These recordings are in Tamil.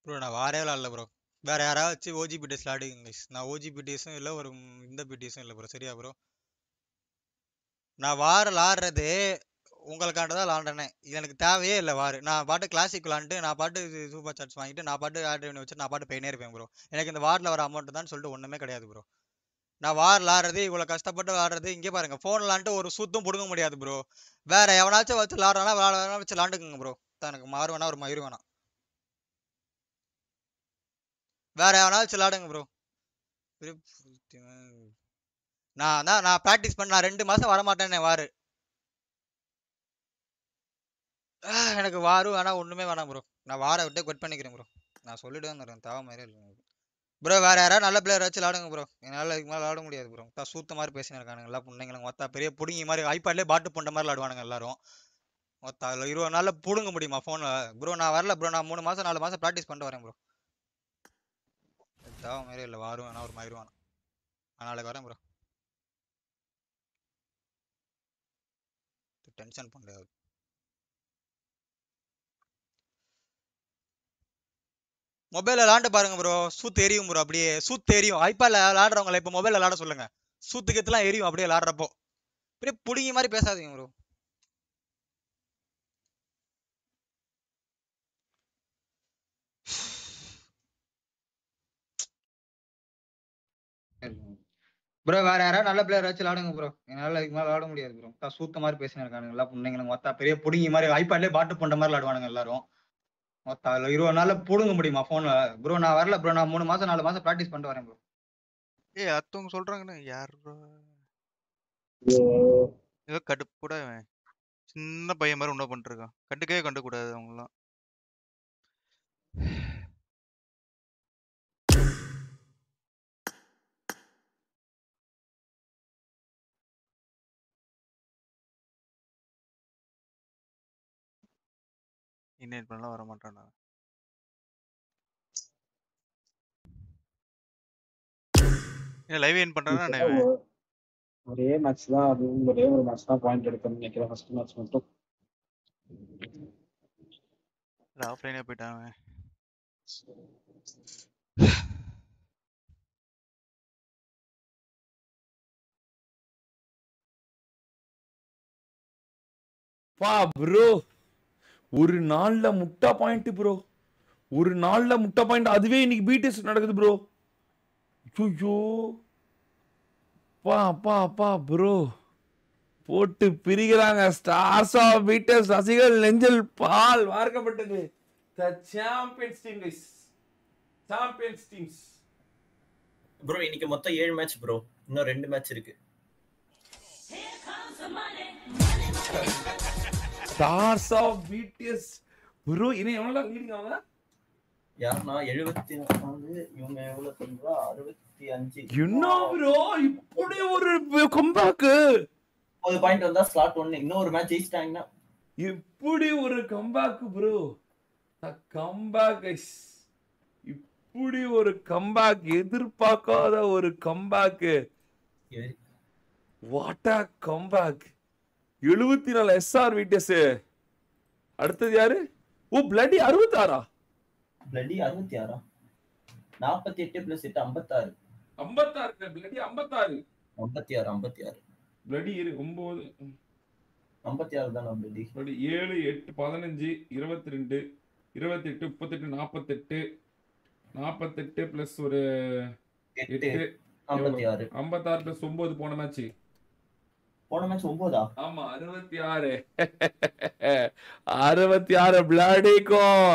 ப்ரோ நான் வாரே விளாட்ல ப்ரோ. வேற யாராச்சும் ஓஜிபிடிஎஸ் விளாடுங்க guys. நான் ஓஜிபிடிஎஸும் இல்லை ஒரு இந்த பிடிஎஸும் இல்லை ப்ரோ. சரியா ப்ரோ? நான் வார் விளாடுறது உங்களுக்காண்ட தான் விளாண்டனே. எனக்கு தேவையே இல்லை வார். நான் பாட்டு கிளாசிக் விளாண்டுட்டு நான் பாட்டு சூப்பர் சார்ஜ் வாங்கிட்டு நான் பாட்டு ஆட் பண்ணி வச்சுட்டு நான் பாட்டு போயினே இருப்பேன் ப்ரோ. எனக்கு இந்த வாரில் வர அமௌண்ட் தான் சொல்லிட்டு ஒன்றுமே கிடையாது ப்ரோ. நான் வார் விளாடுறது இவ்வளோ கஷ்டப்பட்டு விளாடுறது இங்கே பாருங்க ஃபோன் விளாண்டுட்டு ஒரு சுத்தம் பிடுங்க முடியாது ப்ரோ. வேற எவனாச்சும் வச்சு விளாட்றானா விளாட வச்சு விளாண்டுக்குங்க ப்ரோ. எனக்கு மாறு வேணா ஒரு மயிறு வேணாம். வேற எவனாச்சும் விளாடுங்க ப்ரோ. நான் ப்ராக்டிஸ் பண்ண நான் 2 மாசம் வரமாட்டேனே வாரு. எனக்கு வாரும் வேணாம் ஒண்ணுமே வேணாம் ப்ரோ. நான் வார விட்டே கொட் பண்ணிக்கிறேன் ப்ரோ. நான் சொல்லிட்டு தேவை மாதிரி இல்லை ப்ரோ. வேற யாராவது நல்ல பிளேயர் வச்சு விளாடுங்க ப்ரோ. என்னால் இதுக்கு மேலே விளாட முடியாது ப்ரோ. சூத்த மாதிரி பேசினு இருக்கானுங்க எல்லா பொண்ணுங்களும். மொத்தா பெரிய புடுங்கி மாதிரி ஐபேட்லேயே பாட்டு போன்ற மாதிரி விளாடுவானுங்க எல்லாரும். மொத்தம் அதில் 20 நாளில் புடுங்க முடியுமா ஃபோனில் ப்ரோ? நான் வரல ப்ரோ. நான் 3 மாதம் 4 மாதம் ப்ராக்டிஸ் பண்ணிட்டு வரேன் ப்ரோ. தேவை மாதிரி இல்லை வாரும் வேணா ஒரு மயிறு வேணாம். நான் நாளைக்கு வரேன் ப்ரோ. டென்ஷன் பண்ணாது. மொபைலில் விளாண்டு பாருங்க ப்ரோ. சூத்து எரியும் ப்ரோ. அப்படியே சூத்து எரியும். ஐபேட்ல விளாடுறவங்கள இப்போ மொபைலில் விளாட சொல்லுங்க. சூத்துக்கெத்துலாம் எரியும் அப்படியே விளாடுறப்போ. அப்படியே புடுங்கி மாதிரி பேசாதீங்க ப்ரோ. ப்ரோ வேற யாராவது நல்ல பிளேயர் வச்சு விளாடுங்க ப்ரோ. என்னால் இதுக்கு மேலே விளாட முடியாது ப்ரோ. சூத்த மாதிரி பேசினு இருக்கானுங்க எல்லா பொண்ணுங்களும். மொத்தா பெரிய புடுங்கி மாதிரி ஐபேட்லேயே பாட்டு போன்ற மாதிரி விளாடுவானுங்க எல்லாரும். மொத்தம் அதில் 20 நாளில் புடுங்க முடியுமா ஃபோனில் ப்ரோ? நான் வரல ப்ரோ. நான் 3 மாதம் 4 மாதம் ப்ராக்டிஸ் பண்ணிட்டு வரேன் ப்ரோ. அடுத்தவங்க சொல்றாங்கன்னு யார் ஏதோ கடுப்புட சின்ன பையன் மாதிரி உணவு பண்ணிருக்கான். கண்டுக்கவே கண்டுக்கூடாது அவங்கலாம். இன்வைட் பண்ணலாம் வர மாட்டானா? லைவ் இன் பண்றானா? ஒரே மேட்ச் தான் அது. ஒரே ஒரு மேட்ச் தான் பாயிண்ட் எடுக்கணும்னு நினைக்கிறேன். ஃபர்ஸ்ட் மேட்ச் மட்டும் ஆஃப்லைனே போயிட்டான். பா ப்ரோ ஒரு நாள்ல முட்டா பாயிண்ட் ப்ரோ. ஒரு நாள்ல முட்டா பாயிண்ட். அதுவே இன்னைக்கு பிடிஎஸ் நடக்குது ப்ரோ. ஐயோ பா பா பா ப்ரோ போட்டு பிரிக்கிறாங்க. ஸ்டார்ஸ் ஆஃப் பிடிஎஸ் ரசிகர்கள் நெஞ்சில் பால் வார்க்கப்பட்டது. The champions team guys. Champions teams bro. இன்னைக்கு மொத்தம் 7 மேட்ச் ப்ரோ. இன்னும் 2 மேட்ச் இருக்கு. Stars of BTS bro. இன்னும் எவ்வளவு லீடிங் ஆகுதா? யாருன்னா 74 இவங்க எவ்வளவு பண்றா? 65. என்ன ப்ரோ இப்படி ஒரு கம்பேக். ஒரு பாயிண்ட் வந்தா ஸ்லாட் 1. இன்னும் ஒரு மேட்ச் ஜெயிச்சிட்டாங்கன்னா இப்படி ஒரு கம்பேக் ப்ரோ. Comeback guys. இப்படி ஒரு கம்பேக். எதிர்பார்க்காத ஒரு கம்பேக். What a comeback. 74 எஸ்ஆர் விடிஎஸ். அடுத்தது யாரு? Oh bloody 66. Bloody 66. 48 + 8 56. 56 bloody 56. 56 bloody 9 56 தான பிளடி. பிளடி 7 8 15 22 28 38 48 பிளஸ் ஒரு 8 56. 56 பிளஸ் 9 போன மேட்ச். போன மேட்ச் 9ஆ? ஆமா 66. 66 பிளாடிக்கும்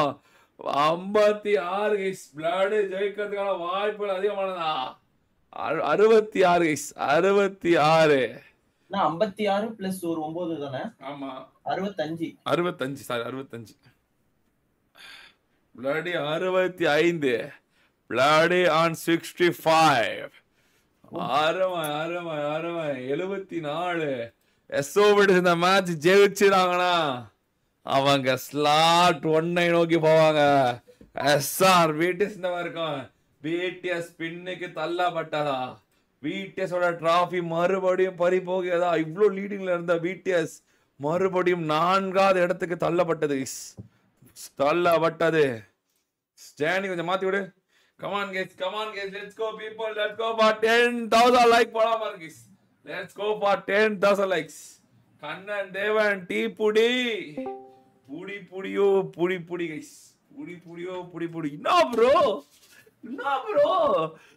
56 गाइस. பிளாடி ஜெயிக்கிறதுக்கான வாய்ப்புகள் அதிகமானதா? 66 गाइस. 66. நான் 56 பிளஸ் ஒரு 9 தானே? ஆமா 65. 65 சாரி 65. பிளாடி 65. Bloody on 65. அருமை 74. எஸ்ஓபிடிஸ் இந்த மேட்ச் ஜெயிச்சிடாங்கன்னா அவங்க ஸ்லாட் 1 நோக்கி போவாங்க. எஸ்ஆர் பிடிஎஸ் இந்த மாதிரி இருக்கும். பிடிஎஸ் பின்னுக்கு தள்ளப்பட்டதா? பிடிஎஸோட டிராஃபி மறுபடியும் பறி போகிறதா? இவ்வளோ லீடிங்ல இருந்த பிடிஎஸ் மறுபடியும் 4வது இடத்துக்கு தள்ளப்பட்டது. ஸ்டாண்டிங் கொஞ்சம் மாத்தி விடு. Come on guys, let's go people, let's go for 10,000 like போடாம guys. Let's go for 10,000 likes. Kannan தேவன் டீ புடி புடியோ புடி guys. புடியோ புடி. என்ன ப்ரோ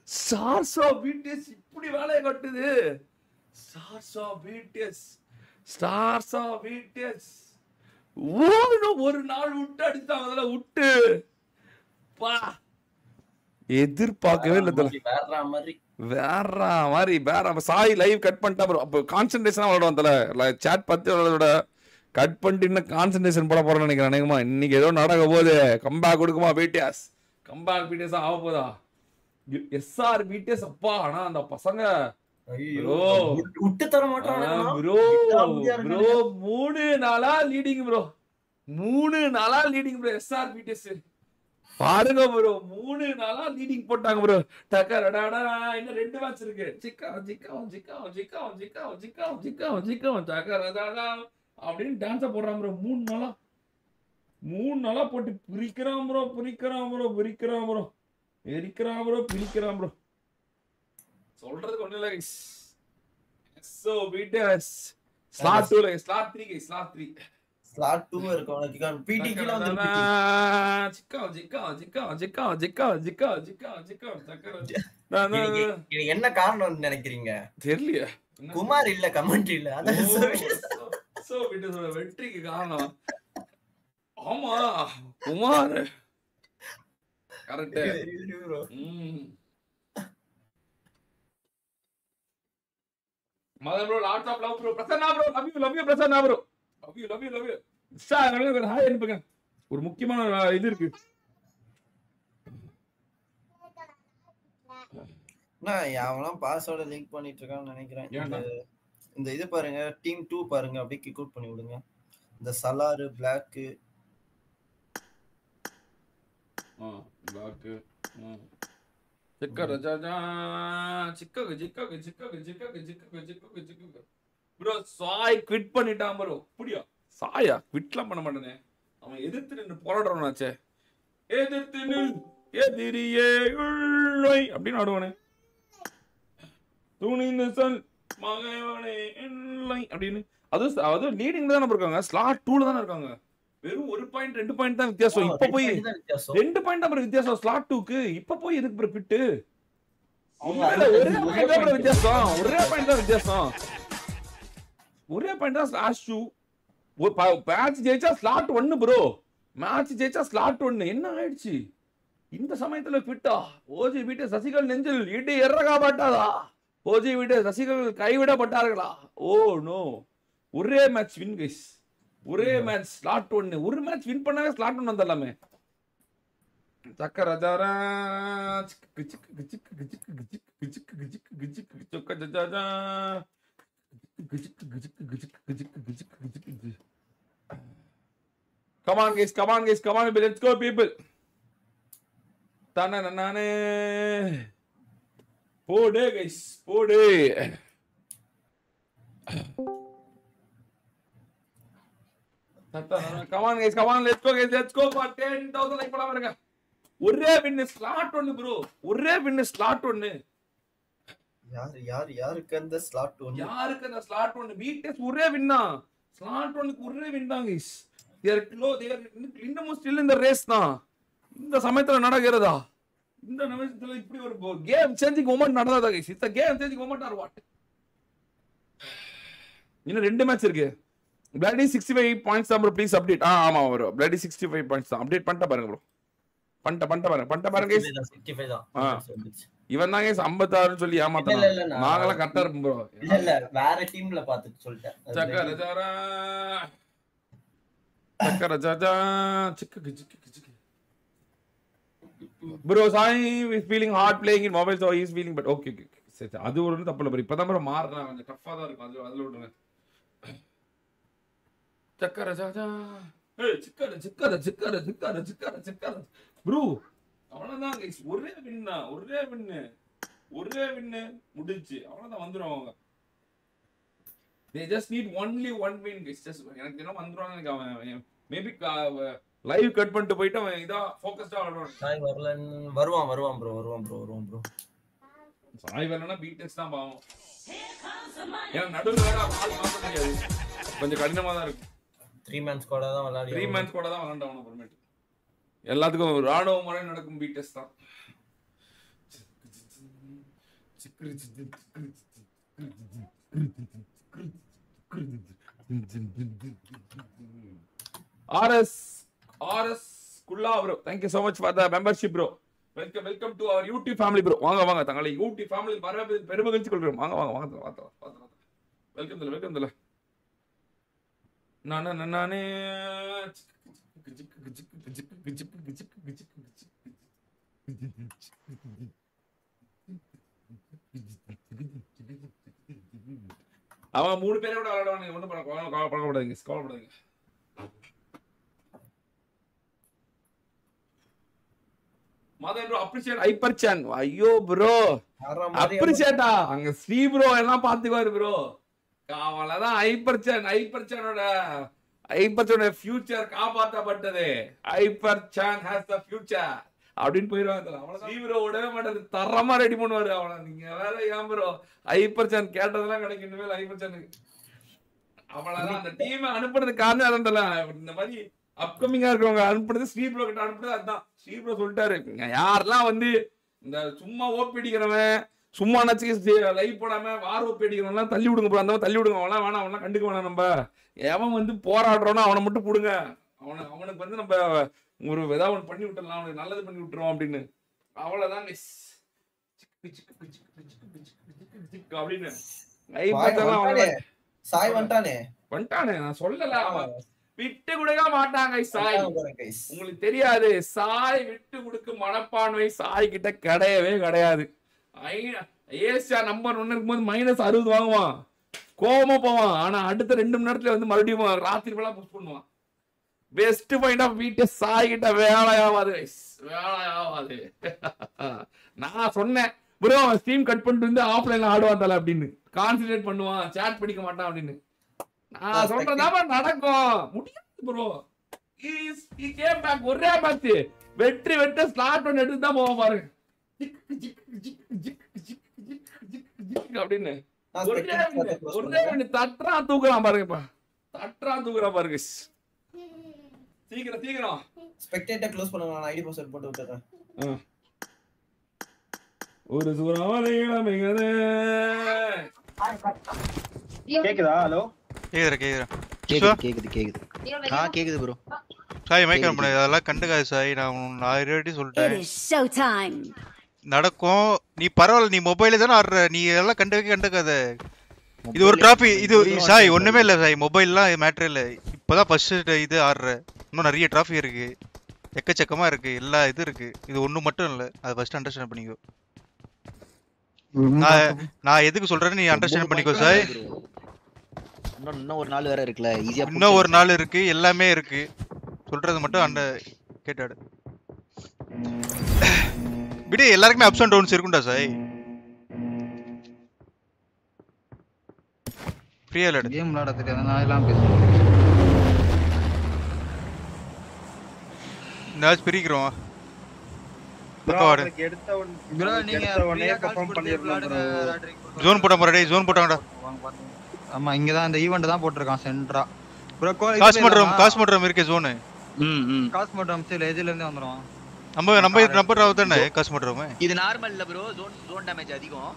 சார்ஸா பிடிஎஸ் இப்படி வேலையை கட்டுது. ஸ்டார்ஸா பிடிஎஸ் ஒரு நாள் விட்டு அடிச்சாங்க. அதெல்லாம் விட்டு பா எதிர்பார்க்கவே இல்லை. வேற சாய் லைவ் கட் பண்ணிட்டா ப்ரோ. அப்போ கான்சென்ட்ரேஷனா விளையாடுவோம் தல. சாட் பத்தி விளையாட கட் பண்ணிட்டு இன்னும் கான்சென்ட்ரேஷன் போட போறேன்னு நினைக்கிறேன். அநேகமா இன்னைக்கு ஏதோ நடக்க போகுது. கம்பேக் கொடுக்குமா பிடிஎஸ்? கம்பேக் பிடிஎஸ் ஆக போதா? எஸ்ஆர் பிடிஎஸ் அப்பா. ஆனா அந்த பசங்க விட்டு தர மாட்டாங்க ப்ரோ. 3 நாளா லீடிங் ப்ரோ. 3 நாளா லீடிங் ப்ரோ. எஸ்ஆர் பிடிஎஸ் பாருங்க ப்ரோ. 3 நாளா லீடிங் போட்டாங்க ப்ரோ. டக்கரடா இன்னும் 2 மேட்ச் இருக்கு. ஜிக்கா டக்கரடா அப்படின்னு டான்ஸ போடுறான் ப்ரோ. 3 நாளா போட்டு பிரிக்கிறான் ப்ரோ. சொல்றதுக்கு ஒண்ணு இல்ல guys. So BTS slot 2 guys, slot 3 guys, slot 3. Slot 2 இருக்கு உனக்கு. பிடி கீழ வந்து இது என்ன காரணம் நினைக்கிறீங்க? தெரியலையா? குமார் இல்ல கமெண்ட் இல்ல. அதான் சோ BTS வெற்றிக்கு காரணம் ஆமா Kumar. Correct bro. Mother bro, lots of love bro. Prasanna bro, love you Prasanna bro. Love you. Sir ஒரு ஹாய் அனுப்புங்க. ஒரு முக்கியமான இது இருக்கு. நான் யாவலாம் பாஸ்வேர்ட் லிங்க் பண்ணிட்டு இருக்கான்னு நினைக்கிறேன். இந்த இது பாருங்க, டீம் 2 பாருங்க, அப்படியே கிக் அவுட் பண்ணி விடுங்க. இந்த Salaar black bro. Sai quit பண்ணிட்டான் ப்ரோ. புடியா சாயா குவிட்லாம் பண்ண மாட்டேனே. அவன் எதிர்த்து நின்று போராடுறானாச்சே. எதிர்த்து நில் எதிரியே உள்ளை அப்படின்னு ஆடுவானே. துணிந்து சொல் மகவனே இல்லை அப்படின்னு. அதுவும் லீடிங்ல தானே இருக்காங்க. ஸ்லாட் 2ல தானே இருக்காங்க. வெறும் 1 பாயிண்ட் 2 பாயிண்ட் தான் வித்தியாசம். இப்ப போய் 2 பாயிண்ட் தான் வித்தியாசம் ஸ்லாட் 2க்கு. இப்ப போய் எதுக்கு ப்ரோ பிட்டு? ஒரே பாயிண்ட் தான் வித்தியாசம். ஒரே பாயிண்ட் தான் ஸ்லாஷ் 2. மேட்ச் ஜெயிச்சா ஸ்லாட் 1 ப்ரோ. மேட்ச் ஜெயிச்சா ஸ்லாட் 1. என்ன ஆயிடுச்சு இந்த சமயத்துல பிட்டா? ஓஜி வீட்டு சசிகள் நெஞ்சில் இடி எறகா மாட்டாதா? ஓஜி வீட்டு சசிகள் கைவிடப்பட்டார்களா? Oh no. ஒரே மேட்ச் வின் கைஸ். ஒரே மேட்ச் ஸ்லாட் 1. ஒரு மேட்ச் வின் பண்ணவே ஸ்லாட் 1 வந்தலாமே. சக்கரஜாரா Come on guys, let's go people. Tananane. Pode guys, pode. Come on guys, let's go guys, let's go for 10,000 like போலாம் பாருங்க. ஒரே வின் ஸ்லாட் 1 ப்ரோ. ஒரே வின் ஸ்லாட் 1. யாருக்கு அந்த ஸ்லாட் 1? யாருக்கு அந்த ஸ்லாட் 1? BTS ஒரே வின்னா. ஸ்லாட் 1க்கு ஒரே வின் தான் guys. they are இன்னமும் still in the race தான். இந்த சமயத்துல நடக்கிறதா? இந்த நிமிஷத்துல இப்படி ஒரு கேம் சேஞ்சிங் மொமெண்ட் நடந்ததா guys? it's a game changing moment or what? இன்னும் 2 மேட்ச் இருக்கு. Bloody 65 points தான் bro, please update. ஆமா bro, Bloody 65 points தான். அப்டேட் பண்ணிட்ட பாருங்க bro. பண்ணிட்ட பாருங்க guys. 65 தான். இவன் தான் guys 56 ன்னு சொல்லி ஏமாத்தறான். நாங்கலாம் கரெக்ட்டா இருப்போம் bro. இல்ல வேற டீம்ல பார்த்துட்டு சொல்லிட்டேன். சக்கரஜாரா bro. Sai is feeling hard playing in mobile, so he is feeling, but okay. அது ஒரு தப்பு இல்ல bro. இப்பதான் bro மாறலாம், கொஞ்சம் டஃப்பா தான் இருக்கும். அதுல விடுங்க. சக்கரஜாரா ஏய் சிக்கர bro. அவ்வளவுதான் guys. ஒரே வின்னு முடிஞ்சு. அவ்வளவுதான் வந்துரும் அவங்க. they just need only one win guys. just எனக்கு என்ன வந்துருவாங்க. மேபி லைவ் கட் பண்ணிட்டு போயிட்டு அவன் இதா ஃபோக்கஸ்டா ஆடுவான். சாய் வருவான் ப்ரோ. சாய் வரலன்னா பீட்டெக்ஸ் தான் பாவம். ஏன்னா நடுவுல வேற ஆள் மாத்த முடியாது. கொஞ்சம் கடினமா தான் இருக்கும். 3 man squad தான் விளையாடி 3 man squad தான் விளையாண்டவன அப்புறமேட்டு. எல்லாத்துக்கும் ராணுவ முறை நடக்கும் பீட்டெக்ஸ் தான். RS Kulla bro, thank you so much for the membership bro. Welcome to our YouTube family bro. வாங்க தங்களை YouTube family வரவே பெருமகிழ்ச்சி கொள்கிறோம். வாங்க. வெல்கம் தல. நானே அவன் 3 பேரை விட விளையாடுவானுங்க. ஒன்றும் கவலைப்படாதீங்க. Madan bro appreciate Hyper Chan. ஐயோ ப்ரோ அப்ரிஷியேட்டா அங்க ஸ்ரீ ப்ரோ எல்லாம் பாத்துக்குவாரு ப்ரோ. அவளதான் ஹைப்பர் சானோட ஃபியூச்சர் காப்பாற்றப்பட்டது. Hyper Chan has the future அப்படின்னு போயிருவாங்க. அவ்வளவு ஸ்ரீ ப்ரோ விடவே மாட்டாரு, தரமா ரெடி பண்ணுவாரு. அவள நீங்க வேற ஏன் ப்ரோ ஹைப்பர் சான் கேட்டதெல்லாம் கிடைக்கும். இனிமேல் ஹைப்பர் சானுக்கு அவ்வளவுதான். அந்த டீம் அனுப்புறது காரணம் அதான். இந்த மாதிரி அப்கமிங்கா இருக்கிறவங்க அனுப்புறது ஸ்ரீ ப்ரோ கிட்ட அனுப்புறது அதுதான். ஸ்ரீ ப்ரோ சொல்லிட்டாரு, யாரெல்லாம் வந்து இந்த சும்மா ஓப்பி அடிக்கிறவன், சும்மா நச்சு லைவ் போடாம வார் ஓப்பி அடிக்கிறவன் தள்ளி விடுங்க ப்ரோ. அந்த மாதிரி தள்ளி விடுங்க. அவெல்லாம் வேணாம், அவெல்லாம் கண்டுக்க வேணாம். நம்ம எவன் வந்து போராடுறோன்னா அவனை மட்டும் போடுங்க. அவனுக்கு வந்து நம்ம ஒரு ஏதாவது ஒன்று பண்ணி விட்டுறலாம், அவனுக்கு நல்லது பண்ணி விட்டுருவோம் அப்படின்னு. அவ்வளவுதான் மிஸ் அப்படின்னு சாய் வந்துட்டானே. நான் சொல்லல, விட்டு கொடுக்க மாட்டாங்க சாய். உங்களுக்கு தெரியாது, சாய் விட்டு கொடுக்க மனப்பான்மை சாய் கிட்ட கிடையாது. ஏசியா நம்பர் 1 இருக்கும்போது -60 வாங்குவான், கோபமா போவான். ஆனா அடுத்த 2 மணி நேரத்துல வந்து மறுபடியும் ராத்திரி போல புஷ் பண்ணுவான். பெஸ்ட் பாயிண்ட் ஆஃப் வீட்டு சாய் கிட்ட வேலையாவாது. நான் சொன்னேன் ப்ரோ ஸ்ட்ரீம் கட் பண்ணிட்டு வந்து ஆஃப்லைன்ல ஆடுவான் தல அப்படின்னு, கான்சென்ட்ரேட் பண்ணுவான், சாட் படிக்க மாட்டான் அப்படின்னு. நான் சொல்றதா நடக்கும். முடியாது ப்ரோ. ஒரே மேட்ச் வெற்றி ஸ்லாட் ஒன்று எடுத்து தான் போவோம் பாருங்க அப்படின்னு. ஒரே தட்டுறா தூக்குறான் பாருங்கப்பா, பாருங்க. சீக்கிரம் ஸ்பெக்டேட்டர் க்ளோஸ் பண்ணுங்க. நான் ஐடி பாஸ்வேர்ட் போட்டு விட்டுறேன். ஒரு சூறாவளி இளமைகளே. கேக்குதா? ஹலோ கேக்குது ப்ரோ. சாய் மைக் ஆன் பண்ணு. அதெல்லாம் கண்டுக்காது சாய், நான் ஆல்ரெடி சொல்லிட்டேன். நடக்கும். நீ பரவாயில்ல, நீ மொபைல தானே ஆடுற, நீ எல்லாம் கண்டுக்காத. இது ஒரு டிராஃபி. இது சாய் ஒண்ணுமே இல்ல சாய், மொபைல்லாம் மேட்டர் இல்ல. இப்பதான் ஃபர்ஸ்ட் இது ஆடுற. இன்னும் நிறைய டிராஃபி இருக்கு, எக்கச்சக்கமா இருக்கு, எல்லா இது இருக்கு. இது ஒண்ணு மட்டும் இல்ல, அதை ஃபர்ஸ்ட் அண்டர்ஸ்டாண்ட் பண்ணிக்கோ. நான் எதுக்கு சொல்றேன்னு நீ அண்டர்ஸ்டாண்ட் பண்ணிக்கோ சாய். இன்னும் ஒரு நாள் வேற இருக்குல, ஈஸியா இன்னும் ஒரு நாள் இருக்கு, எல்லாமே இருக்கு. சொல்றது மட்டும் கேட்டாடு விடு. எல்லாருக்குமே அப்ஸ் அண்ட் டவுன்ஸ் இருக்கும்டா சாய். ஃப்ரீயா இல்ல கேம் விளையாட தெரியாது, நான் எல்லாம் பேசுறேன். நாஸ் பிரிக்கிறோம் ப்ரோ. நீங்க பெர்ஃபார்ம் பண்ணிரலாம். ஜோன் போட போறடே, ஜோன் போட்டாங்கடா. ஆமா, இங்க தான் இந்த ஈவென்ட் தான் போட்டுருக்கான் சென்ட்ரா ப்ரோ. காஸ்மோட்ரம் இருக்கு ஜோன். காஸ்மோட்ரம் சரி எஜ்ல இருந்து வந்துரும். நம்ம தானே காஸ்மோட்ரம். இது நார்மல் இல்ல ப்ரோ, ஜோன் டேமேஜ் அதிகம்.